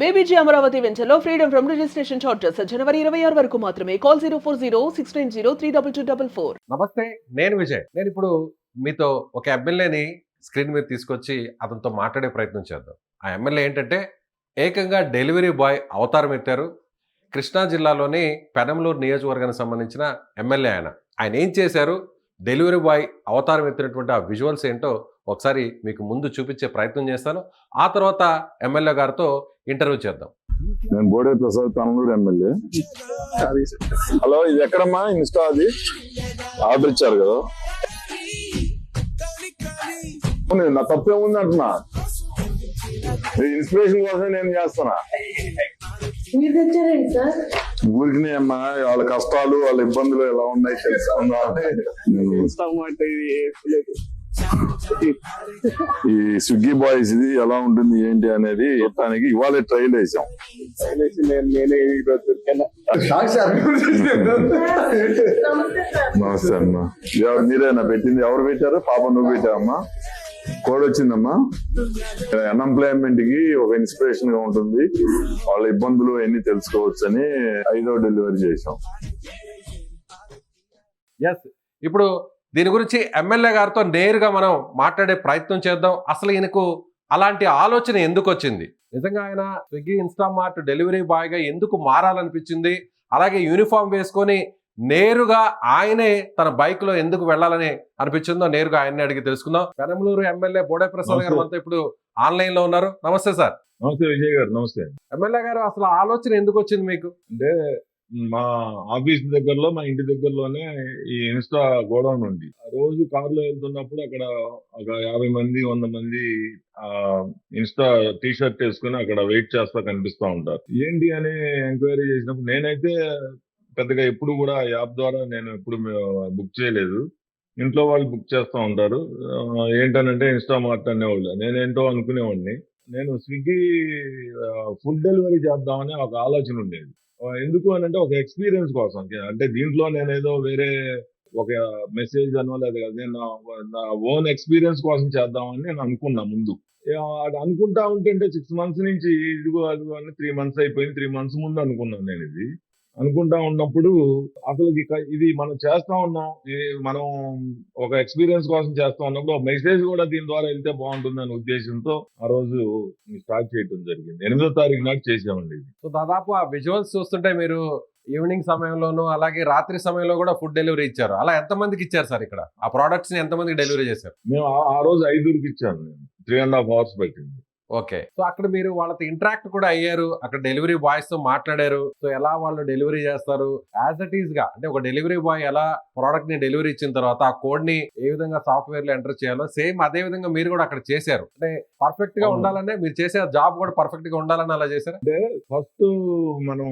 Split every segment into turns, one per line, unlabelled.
బేబీజీ అమరావతి వెంచర్లో freedom from registration charges జనవరి 26 వరకు మాత్రమే. కాల్ 04069032244.
నమస్తే, నేను విజయ్. నేను ఇప్పుడు మీతో ఒక ఎమ్మెల్యేని స్క్రీన్ మీద తీసుకొచ్చి అతనితో మాట్లాడే ప్రయత్నం చేద్దాం. ఆ ఎమ్మెల్యే ఏంటంటే ఏకంగా డెలివరీ బాయ్ అవతారం ఎత్తారు. కృష్ణా జిల్లాలోని పెనంలూరు నియోజకవర్గానికి సంబంధించిన ఎమ్మెల్యే ఆయన ఏం చేశారు, డెలివరీ బాయ్ అవతారం ఎత్తినటువంటి ఆ విజువల్స్ ఏంటో ఒకసారి మీకు ముందు చూపించే ప్రయత్నం చేస్తాను. ఆ తర్వాత ఎమ్మెల్యే గారితో ఇంటర్వ్యూ చేద్దాం.
నేను బోడే ప్రసాద్, పెనంలూరు ఎమ్మెల్యే. హలో, ఇది ఎక్కడమ్మా ఇన్స్టా? అది ఆర్డర్ ఇచ్చారు కదా, నా తప్పేముంది అంటున్నా. ఇన్స్పిరేషన్ కోసం నేను చేస్తున్నా. ఊరికి అమ్మా, వాళ్ళ కష్టాలు వాళ్ళ ఇబ్బందులు ఎలా ఉన్నాయి తెలుసుకుందా. ఈ స్విగ్గీ బాయ్స్ ఇది ఎలా ఉంటుంది ఏంటి అనేది చెప్పడానికి ఇవాళ ట్రైల్ వేసాం. నమస్తే అమ్మా. మీరేనా పెట్టింది? ఎవరు పెట్టారు? పాప నువ్వు పెట్టావమ్మా? కోడ్ వచ్చిందమ్మా. అన్ఎంప్లాయ్మెంట్ కి ఒక ఇన్స్పిరేషన్ గా ఉంటుంది, వాళ్ళ ఇబ్బందులు అన్ని తెలుసుకోవచ్చు అని 5వ డెలివరీ చేసాం.
ఇప్పుడు దీని గురించి ఎమ్మెల్యే గారితో నేరుగా మనం మాట్లాడే ప్రయత్నం చేద్దాం. అసలు ఈయనకు అలాంటి ఆలోచన ఎందుకు వచ్చింది, నిజంగా ఆయన స్విగ్గీ ఇన్స్టామార్ట్ డెలివరీ బాయ్గా ఎందుకు మారాలనిపించింది, అలాగే యూనిఫామ్ వేసుకొని నేరుగా ఆయనే తన బైక్ లో ఎందుకు వెళ్ళాలని అనిపించిందో నేరుగా ఆయన్ని అడిగి తెలుసుకుందాం. పెనంలూరు ఎమ్మెల్యే బోడే ప్రసాద్ గారు అంతా ఇప్పుడు ఆన్లైన్ లో ఉన్నారు. నమస్తే సార్.
నమస్తే విజయ్ గారు. నమస్తే
ఎమ్మెల్యే గారు. అసలు ఆలోచన ఎందుకు వచ్చింది మీకు?
అంటే మా ఆఫీస్ దగ్గరలో, మా ఇంటి దగ్గరలోనే ఈ ఇన్స్టా గోడౌన్ ఉంది. రోజు కారులో వెళ్తున్నప్పుడు అక్కడ ఒక 50 మంది 100 మంది ఇన్స్టా టీ షర్ట్ వేసుకుని అక్కడ వెయిట్ చేస్తా కనిపిస్తా ఉంటారు. ఏంటి అని ఎంక్వైరీ చేసినప్పుడు నేనైతే పెద్దగా ఎప్పుడు కూడా యాప్ ద్వారా నేను ఎప్పుడు బుక్ చేయలేదు. ఇంట్లో వాళ్ళు బుక్ చేస్తూ ఉంటారు. ఏంటనంటే ఇన్స్టామార్ట్ అనేవాళ్ళు. నేనేంటో అనుకునేవాడిని. నేను స్విగ్గీ ఫుడ్ డెలివరీ చేద్దామని ఒక ఆలోచన ఉండేది. ఎందుకు అని అంటే ఒక ఎక్స్పీరియన్స్ కోసం. అంటే దీంట్లో నేనేదో వేరే ఒక మెసేజ్ అనో లేదు కదా, నేను నా ఓన్ ఎక్స్పీరియన్స్ కోసం చేద్దామని నేను అనుకున్నా ముందు. అనుకుంటా ఉంటే 6 months నుంచి ఇదిగో అదిగో అని 3 months అయిపోయింది. 3 months ముందు అనుకున్నాను నేను. ఇది అనుకుంటా ఉన్నప్పుడు అసలు ఇది మనం చేస్తా ఉన్నాం, మనం ఒక ఎక్స్పీరియన్స్ కోసం చేస్తా ఉన్నప్పుడు ఒక మెసేజ్ కూడా దీని ద్వారా వెళ్తే బాగుంటుంది అనే ఉద్దేశంతో ఆ రోజు స్టార్ట్ చేయడం జరిగింది. 8వ తారీఖు నాడు చేసామండి ఇది.
సో దాదాపు ఆ విజువల్స్ చూస్తుంటే మీరు ఈవినింగ్ సమయంలోనూ అలాగే రాత్రి సమయంలో కూడా ఫుడ్ డెలివరీ ఇచ్చారు. అలా ఎంతమందికి ఇచ్చారు సార్? ఇక్కడ ఆ ప్రోడక్ట్స్ ని ఎంతమందికి డెలివరీ చేశారు?
మేము ఆ రోజు 5కి ఇచ్చాను. నేను 3.5 hours పట్టింది.
ఓకే. సో అక్కడ మీరు వాళ్ళతో ఇంటరాక్ట్ కూడా అయ్యారు, అక్కడ డెలివరీ బాయ్స్ తో మాట్లాడారు. సో ఎలా వాళ్ళు డెలివరీ చేస్తారు, యాజ్ ఇట్ ఈస్ గా అంటే ఒక డెలివరీ బాయ్ ఎలా ప్రోడక్ట్ ని డెలివరీ ఇచ్చిన తర్వాత ఆ కోడ్ ని ఏ విధంగా సాఫ్ట్వేర్ లో ఎంటర్ చేయాలో సేమ్ అదే విధంగా మీరు కూడా అక్కడ చేశారు. అంటే పర్ఫెక్ట్ గా ఉండాలనే మీరు చేసే జాబ్ కూడా పర్ఫెక్ట్ గా ఉండాలని అలా చేశారు.
అంటే ఫస్ట్ మనం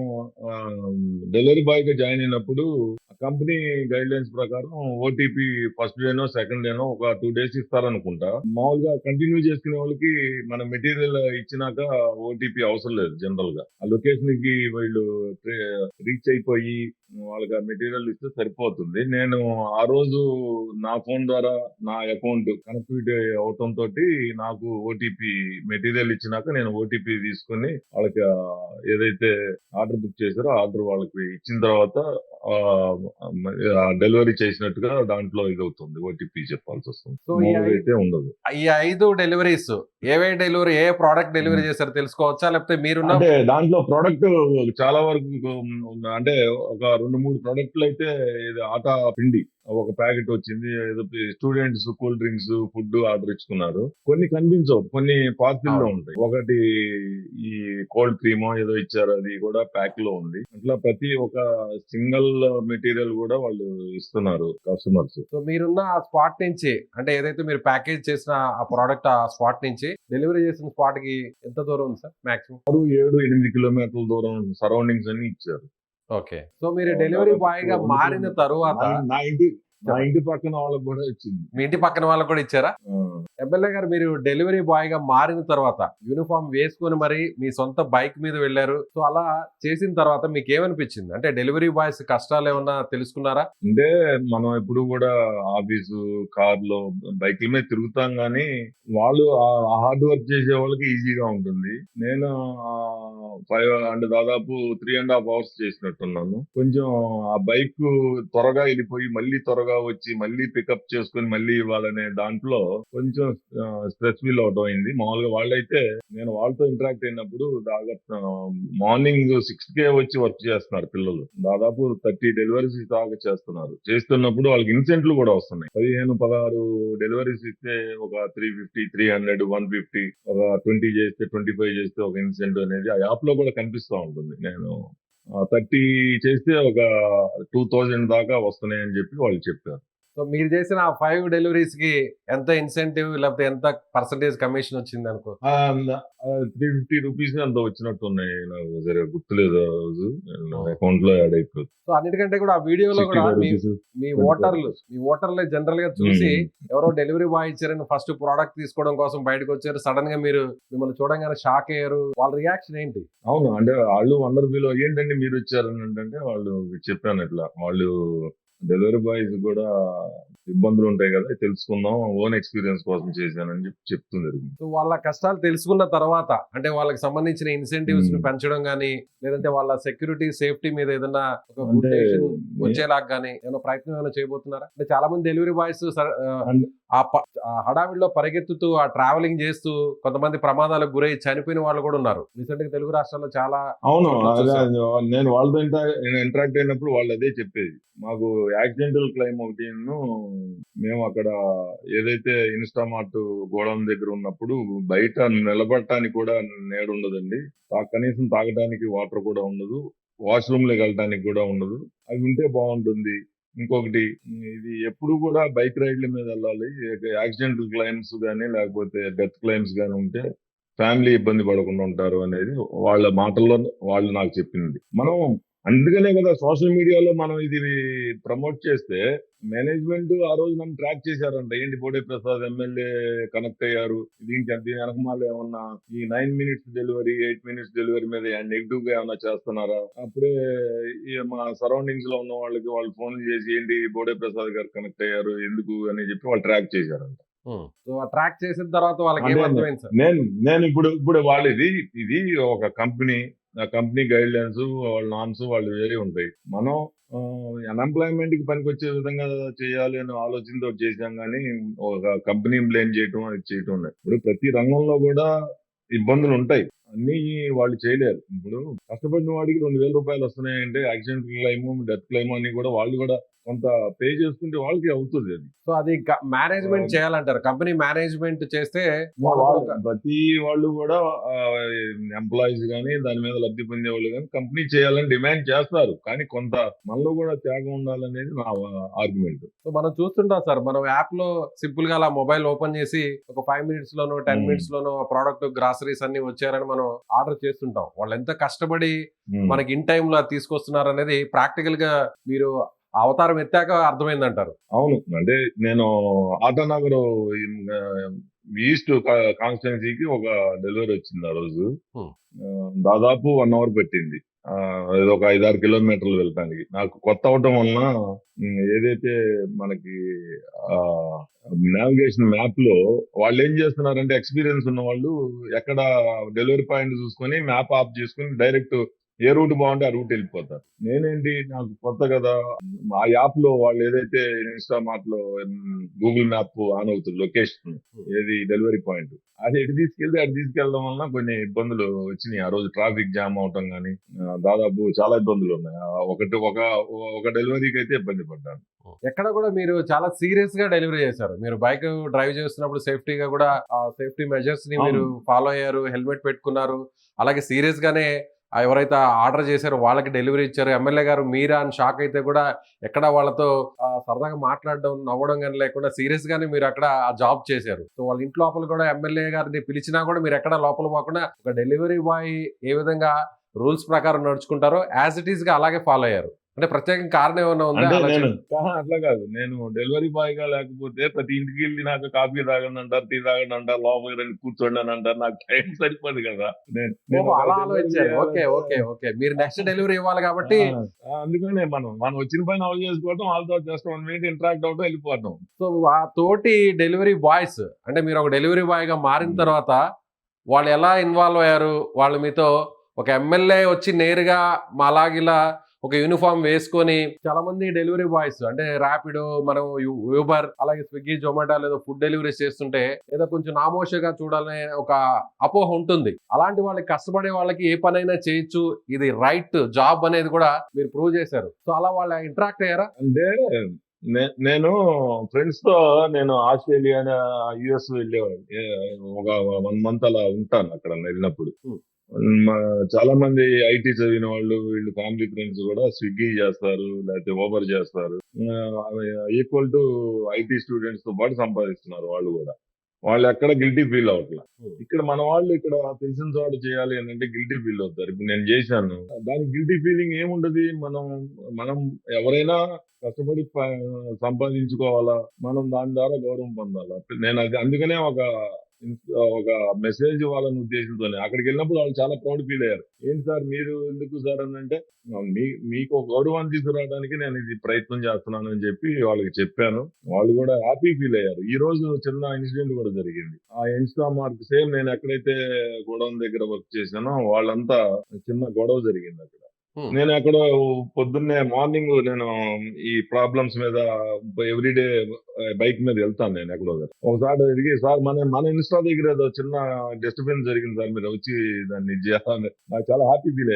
డెలివరీ బాయ్ గా జాయిన్ అయినప్పుడు కంపెనీ గైడ్ లైన్స్ ప్రకారం ఓటీపీ ఫస్ట్ డేనో సెకండ్ డేనో ఒక 2 days ఇస్తారనుకుంటా. మామూలుగా కంటిన్యూ చేసుకునే వాళ్ళకి మన మెటీరియల్ ఇచ్చినాక ఓటీపీ అవసరం లేదు. జనరల్ గా ఆ లొకేషన్ కి వీళ్ళు రీచ్ అయిపోయి వాళ్ళకి ఆ మెటీరియల్ ఇస్తే సరిపోతుంది. నేను ఆ రోజు నా ఫోన్ ద్వారా నా అకౌంట్ కనెక్టివిటీ అవటం తోటి నాకు ఓటీపీ మెటీరియల్ ఇచ్చినాక నేను ఓటీపీ తీసుకుని వాళ్ళకి ఏదైతే ఆర్డర్ బుక్ చేశారో ఆర్డర్ వాళ్ళకి ఇచ్చిన తర్వాత డెలివరీ చేసినట్టుగా దాంట్లో ఇది అవుతుంది. ఓటీపీ చెప్పాల్సి వస్తుంది.
సో
అయితే ఉండదు.
ఈ 5 డెలివరీస్ ఏ ప్రోడక్ట్ డెలివరీ చేశారు తెలుసుకోవచ్చా? లేకపోతే మీరు
అంటే దాంట్లో ప్రోడక్ట్ చాలా వరకు అంటే ఒక 2-3 ప్రోడక్ట్లు అయితే ఇది ఆటా పిండి ఒక ప్యాకెట్ వచ్చింది. ఏదో students cool drinks food order ఇచ్చుకున్నారు. కొన్ని కనిపించవు, కొన్ని పార్సిల్ లో ఉంటాయి. ఒకటి ఈ కోల్డ్ క్రీమో ఏదో ఇచ్చారు, అది కూడా ప్యాక్ లో ఉంది. అట్లా ప్రతి ఒక సింగిల్ మెటీరియల్ కూడా వాళ్ళు ఇస్తున్నారు కస్టమర్స్.
సో మీరున్న ఆ స్పాట్ నుంచి అంటే ఏదైతే మీరు ప్యాకేజ్ చేసిన ఆ ప్రోడక్ట్ ఆ స్పాట్ నుంచి డెలివరీ చేసిన స్పాట్ కి ఎంత దూరం ఉంది సార్? మాక్సిమం
6-7-8 kilometers దూరం సరౌండింగ్స్ అని ఇచ్చారు.
ఓకే. సో మీరు డెలివరీ బాయ్ గా మారిన తరువాత
నా ఇంటి పక్కన వాళ్ళకి కూడా ఇచ్చింది.
మీ ఇంటి పక్కన వాళ్ళకి కూడా ఇచ్చారా? ఎమ్మెల్యే గారు, మీరు డెలివరీ బాయ్ గా మారిన తర్వాత యూనిఫామ్ వేసుకుని మరి మీ సొంత బైక్ మీద వెళ్ళారు. సో అలా చేసిన తర్వాత మీకు ఏమనిపించింది? అంటే డెలివరీ బాయ్స్ కష్టాలు ఏమన్నా తెలుసుకున్నారా?
అంటే మనం ఎప్పుడు కూడా ఆఫీసు కార్లో బైక్ల మీద తిరుగుతాం, గానీ వాళ్ళు హార్డ్ వర్క్ చేసే వాళ్ళకి ఈజీగా ఉంటుంది. నేను అంటే దాదాపు 3.5 hours చేసినట్టున్నాను. కొంచెం ఆ బైక్ త్వరగా వెళ్ళిపోయి మళ్ళీ త్వరగా వచ్చి మళ్ళీ పికప్ చేసుకుని మళ్ళీ ఇవ్వాలనే దాంట్లో కొంచెం స్ట్రెస్ ఫీల్ అవడం అయింది. మామూలుగా వాళ్ళైతే నేను వాళ్ళతో ఇంటరాక్ట్ అయినప్పుడు దాదాపు మార్నింగ్ 6కే వచ్చి వర్క్ చేస్తున్నారు పిల్లలు. దాదాపు 30 డెలివరీస్ దాకా చేస్తున్నారు. చేస్తున్నప్పుడు వాళ్ళకి ఇన్సెంట్లు కూడా వస్తున్నాయి. 15-16 డెలివరీస్ ఇస్తే ఒక 350, 300, 150, ఒక 20 చేస్తే 25 చేస్తే ఒక ఇన్సెంట్ అనేది ఆ యాప్ లో కూడా కనిపిస్తూ ఉంటుంది. నేను 30 చేస్తే ఒక 2000 దాకా వస్తున్నాయని చెప్పి వాళ్ళు చెప్పారు.
సో మీరు చేసిన ఆ 5 డెలివరీస్ కి ఎంత ఇన్సెంటివ్ లేకపోతే ఎంత పర్సంటేజ్ కమిషన్ వచ్చింది అనుకో?
350 రూపీస్ అంత వచ్చినట్టు ఉన్నాయి. నాకు సరే గుర్తులేదు ఆ రోజు. అకౌంట్ లో యాడ్ అయిపోతుంది.
సో అన్నిటికంటే కూడా ఆ వీడియోలో కూడా
65
మీ
రూపీస్.
మీ ఓటర్లే జనరల్ గా చూసి ఎవరో డెలివరీ బాయ్ ఇచ్చారని ఫస్ట్ ప్రోడక్ట్ తీసుకోవడం కోసం బయటకు వచ్చారు. సడన్ గా మిమ్మల్ని చూడంగానే షాక్ అయ్యారు. వాళ్ళ రియాక్షన్ ఏంటి?
అవును, అంటే వాళ్ళు వండర్ ఫీల్ ఏంటంటే మీరు వచ్చారని అంటే వాళ్ళు చెప్పాను ఇట్లా వాళ్ళు డెలివరీ బాయ్స్ కూడా ఇబ్బందులు ఉంటాయి కదా, తెలుసుకుందాం, ఓన్ ఎక్స్పీరియన్స్ కోసం చేశానని చెప్పి చెప్తుంది.
సో వాళ్ళ కష్టాలు తెలుసుకున్న తర్వాత అంటే వాళ్ళకి సంబంధించిన ఇన్సెంటివ్స్ ని
Hmm.
పెంచడం గానీ లేదంటే వాళ్ళ సెక్యూరిటీ సేఫ్టీ మీద ఏదైనా ఒక గుడ్
అంటే
డెసిషన్ వచ్చేలాగా గానీ ఏమైనా ప్రయత్నం ఏమైనా చేయబోతున్నారా? అంటే చాలా మంది డెలివరీ బాయ్స్
And-
ఆ హడావిడిలో పరిగెత్తుతూ ఆ ట్రావెలింగ్ చేస్తూ కొంతమంది ప్రమాదాలకు గురై చనిపోయిన వాళ్ళు కూడా ఉన్నారు. రీసెంట్ గా తెలుగు రాష్ట్రాల్లో చాలా
అవును,
చోట్ల
అదే
చూసాం.
నేను వాళ్ళతో ఇంటరాక్ట్ అయినప్పుడు వాళ్ళు అదే చెప్పేది. మాకు యాక్సిడెంటల్ క్లైమ్ ఒకటి మేము అక్కడ ఏదైతే ఇన్స్టామార్ట్ గోడౌన్ దగ్గర ఉన్నప్పుడు బయట నిలబడటానికి కూడా నేడు ఉండదండి. కనీసం తాగడానికి వాటర్ కూడా ఉండదు, వాష్రూమ్ లోకి వెళ్ళడానికి కూడా ఉండదు. అవి ఉంటే బాగుంటుంది. ఇంకొకటి ఇది ఎప్పుడు కూడా బైక్ రైడ్ల మీద వెళ్ళాలి. యాక్సిడెంటల్ క్లైమ్స్ కానీ లేకపోతే డెత్ క్లైమ్స్ కానీ ఉంటే ఫ్యామిలీ ఇబ్బంది పడకుండా ఉంటారు అనేది వాళ్ళ మాటల్లో వాళ్ళు నాకు చెప్పింది. మనం అందుకనే కదా సోషల్ మీడియాలో మనం ఇది ప్రమోట్ చేస్తే మేనేజ్మెంట్ ఆ రోజు నన్ను ట్రాక్ చేశారంట. ఏంటి బోడే ప్రసాద్ ఎమ్మెల్యే కనెక్ట్ అయ్యారు, దీని వెనకమాల ఏమన్నా ఈ 9 minutes డెలివరీ 8 minutes డెలివరీ మీద నెగిటివ్ గా ఏమన్నా చేస్తున్నారా? అప్పుడే మా సరౌండింగ్స్ లో ఉన్న వాళ్ళకి వాళ్ళు ఫోన్ చేసి ఏంటి బోడే ప్రసాద్ గారు కనెక్ట్ అయ్యారు ఎందుకు అని చెప్పి వాళ్ళు ట్రాక్ చేశారంట.
సో ట్రాక్ చేసిన తర్వాత వాళ్ళకి
అంటే
ఏమర్థమైంది సార్?
నేను ఇప్పుడు వాళ్ళు ఇది ఒక కంపెనీ, ఆ కంపెనీ గైడ్ లైన్స్ వాళ్ళ నామ్స్ వాళ్ళు వేరే ఉంటాయి. మనం అన్ఎంప్లాయ్మెంట్ కి పనికొచ్చే విధంగా చేయాలి అనే ఆలోచనతో చేశాం, కానీ ఒక కంపెనీ బ్లేమ్ చేయటం అది చేయటం లేదు. ఇప్పుడు ప్రతి రంగంలో కూడా ఇబ్బందులు ఉంటాయి, అన్ని వాళ్ళు చేయలేరు. ఇప్పుడు కష్టపడిన వాడికి 2000 రూపాయలు వస్తున్నాయంటే యాక్సిడెంట్ క్లైమ్ డెత్ క్లైమ్ అని కూడా వాళ్ళు కూడా కొంత పే చేసుకుంటే వాళ్ళకి అవుతుంది. అది
సో అది మేనేజ్మెంట్ చేయాలంటారు. కంపెనీ మేనేజ్మెంట్ చేస్తే
ప్రతి వాళ్ళు కూడా ఎంప్లాయీస్ కానీ దాని మీద లబ్ధి పొందే వాళ్ళు కానీ కంపెనీ చేయాలని డిమాండ్ చేస్తారు, కానీ కొంత మనలో కూడా త్యాగం ఉండాలనేది నా ఆర్గ్యుమెంట్.
సో మనం చూస్తుంటాం సార్, మనం యాప్ లో సింపుల్ గా అలా మొబైల్ ఓపెన్ చేసి ఒక 5 minutes లోనో 10 minutes లోనో ప్రోడక్ట్ గ్రాసరీస్ అన్ని వచ్చారని మనం ఆర్డర్ చేస్తుంటాం. వాళ్ళు ఎంత కష్టపడి మనకి ఇన్ టైమ్ లో తీసుకొస్తున్నారు అనేది ప్రాక్టికల్ గా మీరు అవతారం ఎత్తాక అర్థమైందంటారు.
అవును, అంటే నేను ఆటానగర్ ఈస్ట్ కాన్స్టిట్యున్సీకి ఒక డెలివరీ వచ్చింది ఆ రోజు. దాదాపు 1 hour పెట్టింది. అది ఒక 5-6 కిలోమీటర్లు వెళ్ళటానికి. నాకు కొత్త అవటం వలన ఏదైతే మనకి నావిగేషన్ మ్యాప్ లో వాళ్ళు ఏం చేస్తున్నారంటే ఎక్స్పీరియన్స్ ఉన్న వాళ్ళు ఎక్కడ డెలివరీ పాయింట్ చూసుకొని మ్యాప్ ఆఫ్ చేసుకుని డైరెక్ట్ ఏ రూట్ బాగుంటే ఆ రూట్ వెళ్ళిపోతారు. నేనేంటి నాకు కొత్త కదా, ఆ యాప్ లో వాళ్ళు ఏదైతే ఇన్స్టామార్ట్ లో గూగుల్ మ్యాప్ ఆన్ అవుతుంది లొకేషన్ ఏది డెలివరీ పాయింట్, అది ఎటు తీసుకెళ్ళడం వలన కొన్ని ఇబ్బందులు వచ్చినాయి. ఆ రోజు ట్రాఫిక్ జామ్ అవటం కానీ దాదాపు చాలా ఇబ్బందులు ఉన్నాయి. ఒక డెలివరీకి అయితే ఇబ్బంది పడ్డాను.
ఎక్కడ కూడా మీరు చాలా సీరియస్ గా డెలివరీ చేశారు. మీరు బైక్ డ్రైవ్ చేస్తున్నప్పుడు సేఫ్టీగా కూడా సేఫ్టీ మెజర్స్ ని మీరు ఫాలో అయ్యారు, హెల్మెట్ పెట్టుకున్నారు. అలాగే సీరియస్ గానే ఎవరైతే ఆర్డర్ చేశారో వాళ్ళకి డెలివరీ ఇచ్చారు. ఎమ్మెల్యే గారు మీరా అని షాక్ అయితే కూడా ఎక్కడ వాళ్ళతో సరదాగా మాట్లాడడం నవ్వడం కానీ లేకుండా సీరియస్ గానే మీరు అక్కడ ఆ జాబ్ చేశారు. సో వాళ్ళ ఇంటి లోపల కూడా ఎమ్మెల్యే గారిని పిలిచినా కూడా మీరు ఎక్కడ లోపల పోకుండా ఒక డెలివరీ బాయ్ ఏ విధంగా రూల్స్ ప్రకారం నడుచుకుంటారో యాజ్ ఇట్ ఈస్ గా అలాగే ఫాలో అయ్యారు. అంటే ప్రత్యేక కారణం ఏమైనా ఉందా?
అట్లా కాదు, నేను డెలివరీ బాయ్ గా లేకపోతే ప్రతి ఇంటికి వెళ్ళి నాకు కాఫీ తాగండి అంటారు, టీ తాగండి అంటారు, లోపలికి రండి కూర్చోండి అని అంటారు. నాకు టైం సరిపోదు కదా.
అలా ఆలోచించారు. ఓకే మీరు నెక్స్ట్ డెలివరీ ఇవ్వాలి కాబట్టి
అందుకనే మనం వచ్చిన పైన అమలు చేసుకోవడం, వాళ్ళతో జస్ట్ 1 minute ఇంటరాక్ట్ అవడం, వెళ్ళిపోవడం.
సో ఆ తోటి డెలివరీ బాయ్స్ అంటే మీరు ఒక డెలివరీ బాయ్ గా మారిన తర్వాత వాళ్ళు ఎలా ఇన్వాల్వ్ అయ్యారు, వాళ్ళు మీతో ఒక ఎమ్మెల్యే వచ్చి నేరుగా మాలాగిలా ఒక యూనిఫామ్ వేసుకొని చాలా మంది డెలివరీ బాయ్స్ అంటే ర్యాపిడో మనం యూబర్ అలాగే స్విగ్గీ జొమాటో ఏదో ఫుడ్ డెలివరీస్ చేస్తుంటే ఏదో కొంచెం నామోషగా చూడాలనే ఒక అపోహ ఉంటుంది. అలాంటి వాళ్ళకి కష్టపడే వాళ్ళకి ఏ పనైనా చేయొచ్చు, ఇది రైట్ జాబ్ అనేది కూడా మీరు ప్రూవ్ చేశారు. సో అలా వాళ్ళ ఇంటరాక్ట్ అయ్యారా?
అంటే నేను ఫ్రెండ్స్ తో నేను ఆస్ట్రేలియా యుఎస్ వెళ్ళేవాడిని. ఒక 1 మంత్ అలా ఉంటాను అక్కడ వెళ్ళినప్పుడు. చాలా మంది ఐటీ చదివిన వాళ్ళు వీళ్ళు ఫ్యామిలీ ఫ్రెండ్స్ కూడా స్విగ్గీ చేస్తారు, లేకపోతే ఓబర్ చేస్తారు. ఈక్వల్ టు ఐటీ స్టూడెంట్స్ తో పాటు సంపాదిస్తున్నారు వాళ్ళు కూడా. వాళ్ళు ఎక్కడ గిల్టీ ఫీల్ అవ్వట్లేదు. ఇక్కడ మన వాళ్ళు ఇక్కడ తెలిసిన చోట చేయాలి అని అంటే గిల్టీ ఫీల్ అవుతారు. ఇప్పుడు నేను చేశాను, దానికి గిల్టీ ఫీలింగ్ ఏముండదు. మనం ఎవరైనా కష్టపడి సంపాదించుకోవాలా, మనం దాని ద్వారా గౌరవం పొందాలా. నేను అందుకనే ఒక మెసేజ్ వాళ్ళని ఉద్దేశంతోనే అక్కడికి వెళ్ళినప్పుడు వాళ్ళు చాలా ప్రౌడ్ ఫీల్ అయ్యారు. ఏంటి సార్ మీరు ఎందుకు సార్ అని అంటే, మీకు ఒక గౌరవాన్ని తీసుకురావడానికి నేను ఇది ప్రయత్నం చేస్తున్నాను అని చెప్పి వాళ్ళకి చెప్పాను. వాళ్ళు కూడా హ్యాపీ ఫీల్ అయ్యారు. ఈ రోజు చిన్న ఇన్సిడెంట్ కూడా జరిగింది. ఆ ఇన్స్టా మార్క్ సేమ్ నేను ఎక్కడైతే గోడౌన్ దగ్గర వర్క్ చేశానో వాళ్ళంతా చిన్న గొడవ జరిగింది అక్కడ. నేను అక్కడ పొద్దున్నే మార్నింగ్ నేను ఈ ప్రాబ్లమ్స్ మీద ఎవ్రీడే బైక్ మీద వెళ్తాను. నేను ఎక్కడో ఒకసారి తిరిగి, సార్ మన ఇన్స్టా దగ్గర ఏదో చిన్న డిస్టర్బెన్స్ జరిగింది సార్, మీరు వచ్చి దాన్ని చేయాలని నాకు చాలా హ్యాపీ ఫీల్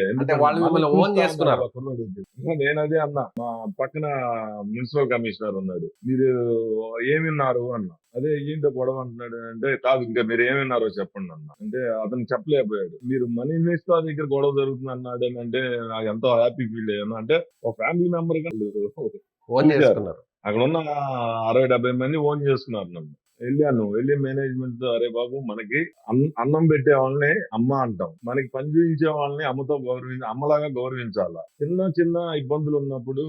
నేను అదే అన్నా. మా పక్కన మున్సిపల్ కమిషనర్ ఉన్నాడు, మీరు ఏమిన్నారు అన్నా. అదే ఏంటో గొడవ అంటున్నాడు అంటే, కాదు ఇంకా మీరు ఏమన్నారో చెప్పండి అన్న. అంటే అతను చెప్పలేకపోయాడు. మీరు మన ఇన్స్టా దగ్గర గొడవ జరుగుతుంది అన్నాడు అని అంటే నాకు ఎంతో హ్యాపీ ఫీల్ అయ్యాను. అంటే ఒక ఫ్యామిలీ మెంబర్ గా అక్కడ ఉన్న 60-70 మంది ఓన్ చేసుకున్నారు నన్ను. వెళ్ళి మేనేజ్మెంట్ తో, అరే బాబు మనకి అన్నం పెట్టే వాళ్ళని అమ్మ అంటాం, మనకి పని చూపించే వాళ్ళని అమ్మలాగా గౌరవించాలా. చిన్న ఇబ్బందులు ఉన్నప్పుడు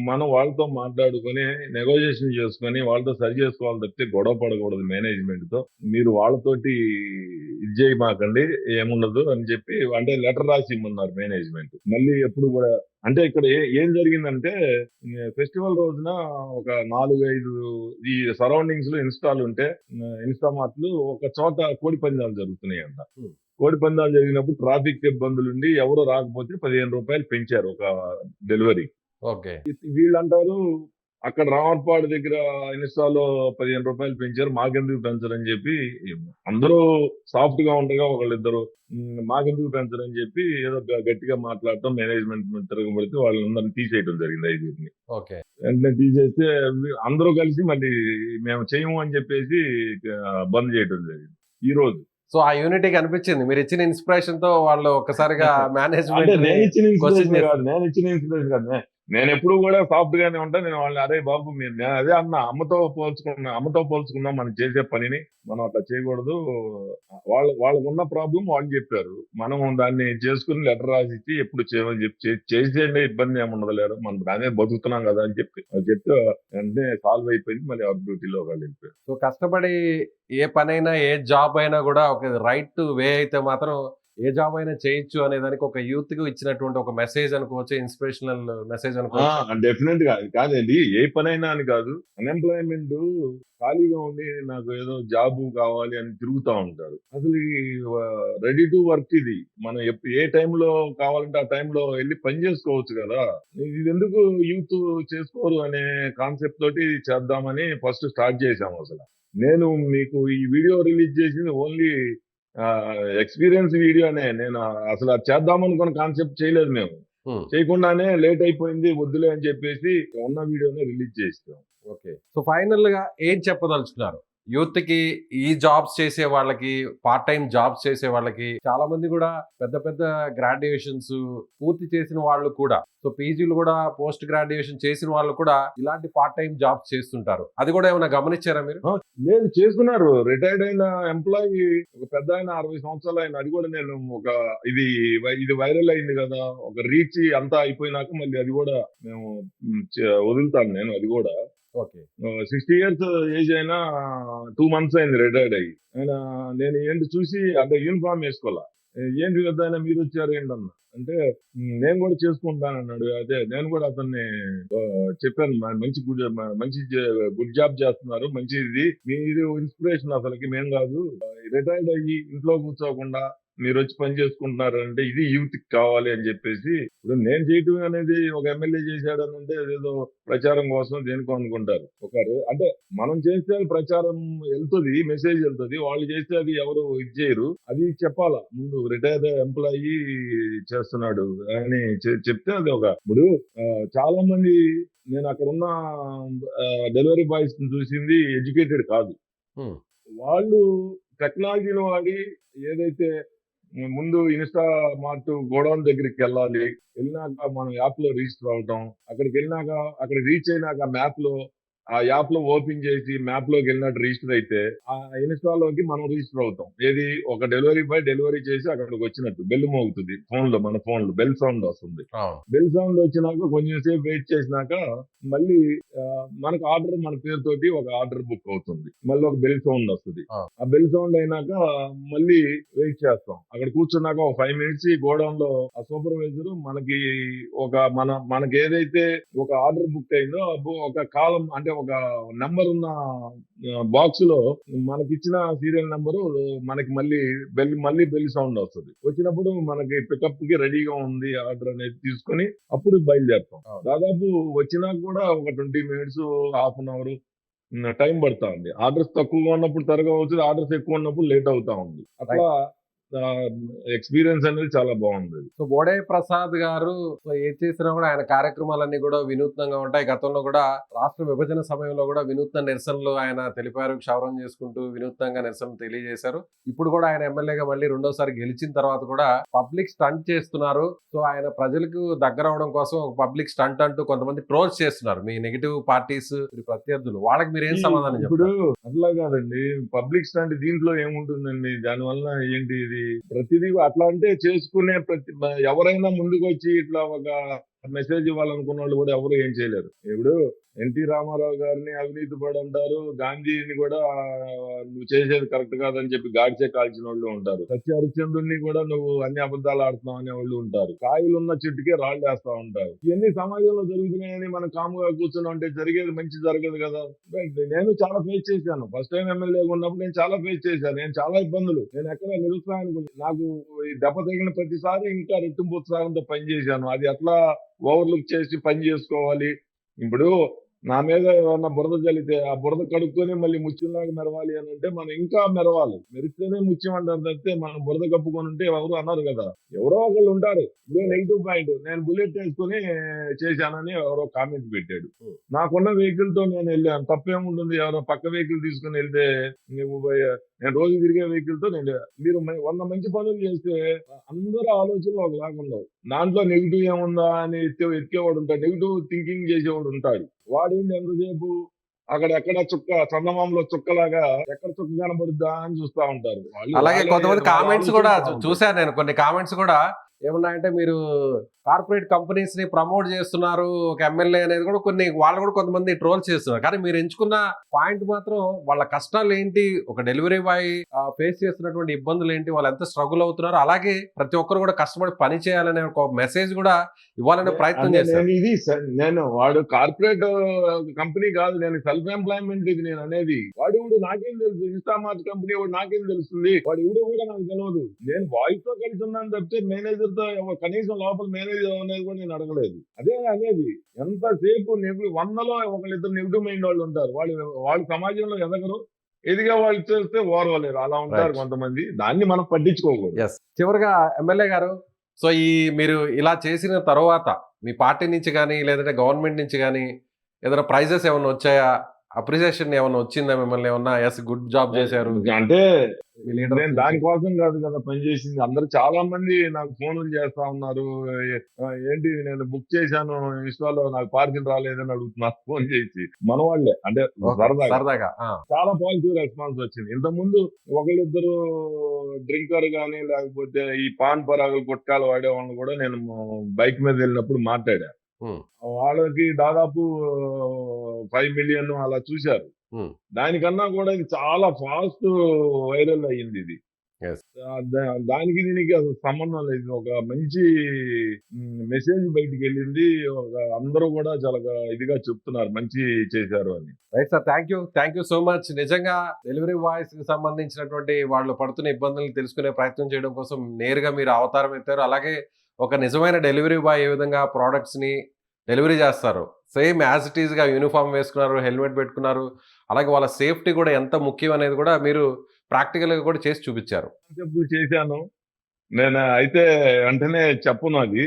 మనం వాళ్ళతో మాట్లాడుకొని నెగోషియేషన్ చేసుకొని వాళ్ళతో సరి చేసుకోవాలి తప్పితే గొడవ పడకూడదు మేనేజ్మెంట్ తో. మీరు వాళ్ళతోటి ఇది చేయమాకండి, ఏముండదు అని చెప్పి అంటే లెటర్ రాసి ఇమ్మన్నారు మేనేజ్మెంట్. మళ్ళీ ఎప్పుడు కూడా అంటే ఇక్కడ ఏం జరిగిందంటే, ఫెస్టివల్ రోజున ఒక 4-5 ఈ సరౌండింగ్స్ లో ఇన్స్టా మార్ట్లు ఒక చోట కోడి పందాలు జరుగుతున్నాయి అంట. కోడి పందాలు జరిగినప్పుడు ట్రాఫిక్ ఇబ్బందులు ఉండి ఎవరు రాకపోతే 15 రూపాయలు పెంచారు ఒక డెలివరీ. వీళ్ళు అంటారు అక్కడ రామర్పాడు దగ్గర ఇన్స్టాలో 15 రూపాయలు పెంచారు, మాకెందుకు పెంచరని చెప్పి అందరూ సాఫ్ట్ గా ఉండగా ఒకళ్ళిద్దరు మాకెందుకు పెంచరని చెప్పి ఏదో గట్టిగా మాట్లాడటం, మేనేజ్మెంట్ తిరగబడితే వాళ్ళందరినీ తీసేయడం జరిగింది 5 వెంటనే తీసేస్తే అందరూ కలిసి మళ్ళీ మేము చేయము అని చెప్పేసి బంద్ చేయడం జరిగింది ఈ రోజు.
సో ఆ యూనిటీ కనిపించింది మీరు ఇచ్చిన ఇన్స్పిరేషన్ తో. వాళ్ళు ఒక్కసారిగా మేనేజ్మెంట్
నేను ఇచ్చిన ఇన్స్పిరేషన్ కాదు, నేను ఎప్పుడు కూడా సాఫ్ట్ గానే ఉంటా. నేను వాళ్ళని అరే బాబు నేను అదే అన్న, అమ్మతో పోల్చుకున్నాం మనం చేసే పనిని, మనం అట్లా చేయకూడదు. వాళ్ళకున్న ప్రాబ్లం వాళ్ళు చెప్పారు, మనం దాన్ని చేసుకుని లెటర్ రాసిచ్చి ఎప్పుడు చేయమని చెప్పి చేసేయండి, ఇబ్బంది ఏముండదు లేరు, మనం దానే బతుకుతున్నాం కదా అని చెప్పి చెప్తే వెంటనే సాల్వ్ అయిపోయింది. మళ్ళీ అవర్ డ్యూటీలో వాళ్ళు వెళ్ళిపోయారు.
సో కష్టపడి ఏ పనైనా ఏ జాబ్ అయినా కూడా ఒక రైట్ వే అయితే మాత్రం ఏ జాబ్ అయినా చేయొచ్చు అనే దానికి ఒక యూత్ కు ఇచ్చినటువంటి ఒక మెసేజ్ అనుకోవచ్చు, ఇన్స్పిరేషనల్ మెసేజ్ అనుకోవచ్చు.
డెఫినెట్ గా కాదండి, ఏ పనైనా అని కాదు. అన్ఎంప్లాయ్మెంట్ ఖాళీగా ఉండి నాకు ఏదో జాబ్ కావాలి అని తిరుగుతూ ఉంటారు. అసలు రెడీ టు వర్క్ ఇది. మనం ఏ టైంలో కావాలంటే ఆ టైంలో వెళ్ళి పని చేసుకోవచ్చు కదా. ఇది ఎందుకు యూత్ చేసుకోరు అనే కాన్సెప్ట్ తోటి చేద్దామని ఫస్ట్ స్టార్ట్ చేశాము. అసలు నేను మీకు ఈ వీడియో రిలీజ్ చేసింది ఓన్లీ ఎక్స్పీరియన్స్ వీడియోనే. నేను అసలు అది చేద్దామనుకున్న కాన్సెప్ట్ చేయలేదు. మేము చేయకుండానే లేట్ అయిపోయింది వద్దులే అని చెప్పేసి ఉన్న వీడియోనే రిలీజ్ చేస్తాం.
సో ఫైనల్ గా ఏం చెప్పదలుచుకున్నారు యూత్ కి? ఈ జాబ్స్ చేసే వాళ్ళకి, పార్ట్ టైం జాబ్స్ చేసే వాళ్ళకి, చాలా మంది కూడా పెద్ద పెద్ద గ్రాడ్యుయేషన్స్ పూర్తి చేసిన వాళ్ళు కూడా, సో పీజీలు కూడా పోస్ట్ గ్రాడ్యుయేషన్ చేసిన వాళ్ళు కూడా ఇలాంటి పార్ట్ టైం జాబ్స్ చేస్తుంటారు. అది కూడా ఏమైనా గమనించారా మీరు?
లేదు, చేస్తున్నారు. రిటైర్డ్ అయిన ఎంప్లాయీ ఒక పెద్ద ఆయన 60 సంవత్సరాలు ఆయన, అది కూడా నేను ఇది వైరల్ అయింది కదా, ఒక రీచ్ అంతా అయిపోయినాక మళ్ళీ అది కూడా మేము వదులుతాను. నేను అది కూడా 60 years ఏజ్ అయినా 2 months అయింది రిటైర్డ్ అయ్యి. ఆయన నేను ఏంటి చూసి అంటే యూనిఫామ్ వేసుకోవాలా, ఏంటి కదా మీరు వచ్చారు ఏంటన్నా అంటే నేను కూడా చేసుకుంటాను అన్నాడు. అదే నేను కూడా అతన్ని చెప్పాను, మంచి గుడ్ జాబ్ చేస్తున్నారు, మంచిది, మీరు ఇన్స్పిరేషన్ అసలుకి. మేము కాదు, రిటైర్డ్ అయ్యి ఇంట్లో కూర్చోకుండా మీరు వచ్చి పని చేసుకుంటున్నారు అంటే ఇది యూత్ కి కావాలి అని చెప్పేసి ఇప్పుడు నేను చేయటం అనేది ఒక ఎమ్మెల్యే చేశాడు అని అంటే అదేదో ప్రచారం కోసం దేనికో అనుకుంటారు. అంటే మనం చేస్తే అది ప్రచారం వెళ్తుంది, మెసేజ్ వెళ్తుంది. వాళ్ళు చేస్తే అది ఎవరు ఇది చేయరు. అది చెప్పాలా ముందు రిటైర్డ్ ఎంప్లాయీ చేస్తున్నాడు అని చెప్తే అది ఇప్పుడు చాలా మంది నేను అక్కడ ఉన్న డెలివరీ బాయ్స్ చూసింది ఎడ్యుకేటెడ్ కాదు.
ఉమ్,
వాళ్ళు టెక్నాలజీని వాడి ఏదైతే ముందు ఇన్స్టా మార్ట్ గోడౌన్ దగ్గరికి వెళ్ళినాక మనం యాప్ లో రిజిస్టర్ అవటం, అక్కడికి వెళ్ళినాక అక్కడ రీచ్ అయినాక మ్యాప్ లో ఆ యాప్ లో ఓపెన్ చేసి మ్యాప్ లోకి వెళ్ళినట్టు రిజిస్టర్ అయితే ఆ ఇన్స్టాలోకి మనం రిజిస్టర్ అవుతాం. ఏది ఒక డెలివరీ బాయ్ డెలివరీ చేసి అక్కడికి వచ్చినట్టు బెల్ మోగుతుంది మన ఫోన్ లో బెల్ సౌండ్ వస్తుంది.
అవును.
బెల్ సౌండ్ వచ్చినాక కొంచెం సేపు వెయిట్ చేసినాక మళ్ళీ మనకు ఆర్డర్ మన పేరుతోటి ఒక ఆర్డర్ బుక్ అవుతుంది. మళ్ళీ ఒక బెల్ సౌండ్ వస్తుంది. ఆ బెల్ సౌండ్ అయినాక మళ్ళీ వెయిట్ చేస్తాం. అక్కడ కూర్చున్నాక ఒక 5 minutes గోడౌన్ లో ఆ సూపర్వైజర్ మనకి మనకి ఏదైతే ఒక ఆర్డర్ బుక్ అయిందో ఒక కాలం అంటే ఒక నెంబర్ ఉన్న బాక్స్ లో మనకిచ్చిన సీరియల్ నెంబరు మనకి మళ్ళీ బెల్ సౌండ్ వస్తుంది. వచ్చినప్పుడు మనకి పికప్ కి రెడీగా ఉంది ఆర్డర్ అనేది తీసుకొని అప్పుడు బయలుదేరుతాం. దాదాపు వచ్చినాక కూడా ఒక 20 minutes, half an hour time పడతా ఉంది. ఆర్డర్స్ తక్కువగా ఉన్నప్పుడు త్వరగా అవుతుంది, ఆర్డర్స్ ఎక్కువ ఉన్నప్పుడు లేట్ అవుతా ఉంది. అట్లా ఎక్స్పీరియన్స్ అనేది చాలా బాగుంది.
సో బోడే ప్రసాద్ గారు ఏది చేసినా కూడా ఆయన కార్యక్రమాలన్నీ కూడా వినూత్నంగా ఉంటాయి. గతంలో కూడా రాష్ట్ర విభజన సమయంలో కూడా వినూత్న నిరసనలు ఆయన తెలిపారు, క్షౌరం చేసుకుంటూ వినూత్నంగా నిరసనలు తెలియజేశారు. ఇప్పుడు కూడా ఆయన ఎమ్మెల్యేగా మళ్ళీ రెండోసారి గెలిచిన తర్వాత కూడా పబ్లిక్ స్టంట్ చేస్తున్నారు. సో ఆయన ప్రజలకు దగ్గర అవడం కోసం ఒక పబ్లిక్ స్టంట్ అంటూ కొంతమంది ట్రోల్స్ చేస్తున్నారు. మీ నెగిటివ్ పార్టీస్ ప్రత్యర్థులు, వాళ్ళకి మీరు ఏం సమాధానం
ఇప్పుడు
చెప్తారు?
అట్లా కాదండి, పబ్లిక్ స్టాండ్ దీంట్లో ఏముంటుందండి? దానివల్ల ఏంటి ఇది ప్రతిదీ అట్లా అంటే చేసుకునే ఎవరైనా ముందుకు వచ్చి ఇట్లా ఒక మెసేజ్ ఇవ్వాలనుకున్న వాళ్ళు కూడా ఎవరు ఏం చేయలేరు. ఇప్పుడు ఎన్టీ రామారావు గారిని అవినీతి పడి అంటారు, గాంధీని కూడా నువ్వు చేసేది కరెక్ట్ కాదని చెప్పి గాడిచే కాల్చిన వాళ్ళు ఉంటారు. సత్య హరిశ్చంద్రుని కూడా నువ్వు అన్ని అబద్ధాలు ఆడుతున్నావు అనే వాళ్ళు ఉంటారు. కాయలు ఉన్న చెట్టుకే రాళ్ళు వేస్తా ఉంటారు. ఇవన్నీ సమాజంలో జరుగుతున్నాయని మనం కాముగా కూర్చున్నాం అంటే జరిగేది మంచి జరగదు కదా. నేను చాలా ఫేస్ చేశాను. ఫస్ట్ టైం ఎమ్మెల్యేగా ఉన్నప్పుడు నేను చాలా ఫేస్ చేశాను. నేను చాలా ఇబ్బందులు, నేను ఎక్కడ నిరుత్సాహానికి నాకు ఈ దెబ్బ తగిలిన ప్రతిసారి ఇంకా రెట్టింపు ఉత్సాహంతో పనిచేశాను. అది అట్లా ఓవర్లుక్ చేసి పని చేసుకోవాలి. ఇప్పుడు నా మీద ఏమన్నా బురద చల్లితే ఆ బురద కడుక్కొని మళ్ళీ ముత్యంలాగా మెరవాలి అని అంటే మనం ఇంకా మెరవాలి. మెరిస్తేనే ముత్యం అంటారు తప్పితే మనం బురద కప్పుకొని ఉంటే ఎవరు అన్నారు కదా. ఎవరో ఒకళ్ళు ఉంటారు. ఇదే నెగిటివ్ పాయింట్, నేను బుల్లెట్ వేసుకుని చేశానని ఎవరో కామెంట్ పెట్టాడు. నాకున్న వెహికల్ తో నేను వెళ్ళాను, తప్పేముంటుంది? ఎవరో పక్క వెహికల్ తీసుకుని వెళ్తే నేను రోజు తిరిగే వెహికల్ తో మీరు 100 మంచి పనులు చేస్తే అందరూ ఆలోచనలు ఒకలాగా ఉండవు. దాంట్లో నెగిటివ్ ఏముందా అని ఎత్తికేవాడు ఉంటాడు, నెగిటివ్ థింకింగ్ చేసేవాడు ఉంటాడు. వాడేంటి ఎంతసేపు అక్కడ చందమామలో చుక్కలాగా ఎక్కడ చుక్క కనబడుద్దా అని చూస్తా ఉంటారు.
అలాగే కొంతమంది కామెంట్స్ కూడా చూశాను నేను. కొన్ని కామెంట్స్ కూడా ఏమున్నాయంటే, మీరు కార్పొరేట్ కంపెనీస్ ని ప్రమోట్ చేస్తున్నారు ఒక ఎమ్మెల్యే అనేది కూడా వాళ్ళు కూడా కొంతమంది ట్రోల్ చేస్తున్నారు. కానీ మీరు ఎంచుకున్న పాయింట్ మాత్రం వాళ్ళ కష్టాలు ఏంటి, ఒక డెలివరీ బాయ్ ఫేస్ చేస్తున్నటువంటి ఇబ్బందులు ఏంటి, వాళ్ళు ఎంత స్ట్రగుల్ అవుతున్నారు, అలాగే ప్రతి ఒక్కరు కూడా కష్టపడి పని చేయాలనే ఒక మెసేజ్ కూడా ఇవ్వాలనే ప్రయత్నం చేశారు.
నేను వాడు కార్పొరేట్ కంపెనీ కాదు, నేను సెల్ఫ్ ఎంప్లాయ్మెంట్ ఇది నేను అనేది. వాడు ఇప్పుడు నాకేం తెలుసు? ఇన్స్టామార్ట్ కంపెనీ వాడు నాకేం తెలుస్తుంది? వాడు ఇప్పుడు కూడా నాకు తెలియదు. నేను వాయిస్ తో కలిసి ఉన్నాను తప్పితే మేనేజర్ తో కనీసం లోపల మేనేజర్ అనేది కూడా నేను అడగలేదు. అదే అనేది ఎంతసేపు 100లో ఒకళ్ళిద్దరు నెగిటివ్ మైండ్ వాళ్ళు ఉంటారు. వాళ్ళు సమాజంలో ఎదగరు, ఎదిగే వాళ్ళు చేస్తే ఓర్వలేరు. అలా ఉంటారు కొంతమంది. దాన్ని మనం పట్టించుకోకూడదు.
చివరిగా ఎమ్మెల్యే గారు, సో మీరు ఇలా చేసిన తర్వాత మీ పార్టీ నుంచి కానీ లేదంటే గవర్నమెంట్ నుంచి కానీ ఏదైనా ప్రైజెస్ ఏమైనా వచ్చాయా? అప్రిసియేషన్ ఏమైనా వచ్చిందా? మిమ్మల్ని ఏమన్నా ఎస్ గుడ్ జాబ్ చేశారు
అంటే నేను దానికోసం కాదు కదా పనిచేసింది. అందరు చాలా మంది నాకు ఫోన్లు చేస్తా ఉన్నారు. ఏంటి నేను బుక్ చేశాను ఇన్స్టాలో, నాకు పార్కింగ్ రాలేదని అడుగుతున్నారు ఫోన్ చేసి. మన వాళ్ళే అంటే
సరదాగా
చాలా పాజిటివ్ రెస్పాన్స్ వచ్చింది. ఇంతకుముందు ఒకళ్ళిద్దరు డ్రింకర్ గానీ లేకపోతే ఈ పాన్ పరాగులు గుట్కాలు వాడే వాళ్ళని కూడా నేను బైక్ మీద వెళ్ళినప్పుడు మాట్లాడా. వాళ్ళకి దాదాపు 5 million అలా చూశారు. దానికన్నా కూడా ఇది చాలా ఫాస్ట్ వైరల్ అయ్యింది. ఇది
Yes.
దానికి దీనికి అసలు సంబంధం లేదు. ఒక మంచి మెసేజ్ బయటికి వెళ్ళింది. అందరూ కూడా చాలా ఇదిగా చెప్తున్నారు మంచి చేశారు అని.
Right sir, thank you so much. నిజంగా డెలివరీ బాయ్స్ కి సంబంధించినటువంటి వాళ్ళు పడుతున్న ఇబ్బందులను తెలుసుకునే ప్రయత్నం చేయడం కోసం నేరుగా మీరు అవతారం ఎత్తారు. అలాగే ఒక నిజమైన డెలివరీ బాయ్ ఏ విధంగా ప్రోడక్ట్స్ ని డెలివరీ చేస్తారు, సేమ్ యాజ్ ఇట్ ఈస్ గా యూనిఫామ్ వేసుకున్నారు, హెల్మెట్ పెట్టుకున్నారు, అలాగే వాళ్ళ సేఫ్టీ కూడా ఎంత ముఖ్యం అనేది కూడా మీరు ప్రాక్టికల్ గా కూడా చేసి చూపించారు.
కాన్సెప్ట్లు చేశాను నేను. అయితే వెంటనే చెప్పను అది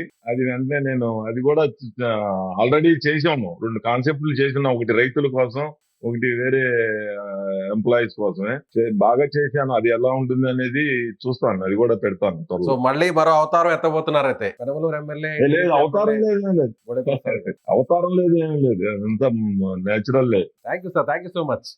వెంటనే నేను అది కూడా ఆల్రెడీ చేసాము. 2 కాన్సెప్ట్లు చేసినా, ఒకటి రైతుల కోసం, ఒకటి వేరే ఎంప్లాయీస్ కోసమే బాగా చేశాను. అది ఎలా ఉంటుంది అనేది చూస్తాను, అది కూడా పెడతాను
సో
త్వరలో.
మళ్ళీ మరో అవతారం ఎత్తబోతున్నారు అయితే పెనమలూరు ఎమ్మెల్యే.
లేదు, అవతారం లేదు, ఏం లేదు. అవతారం లేదు, ఏం లేదు. అంతా natural.
Thank you so much.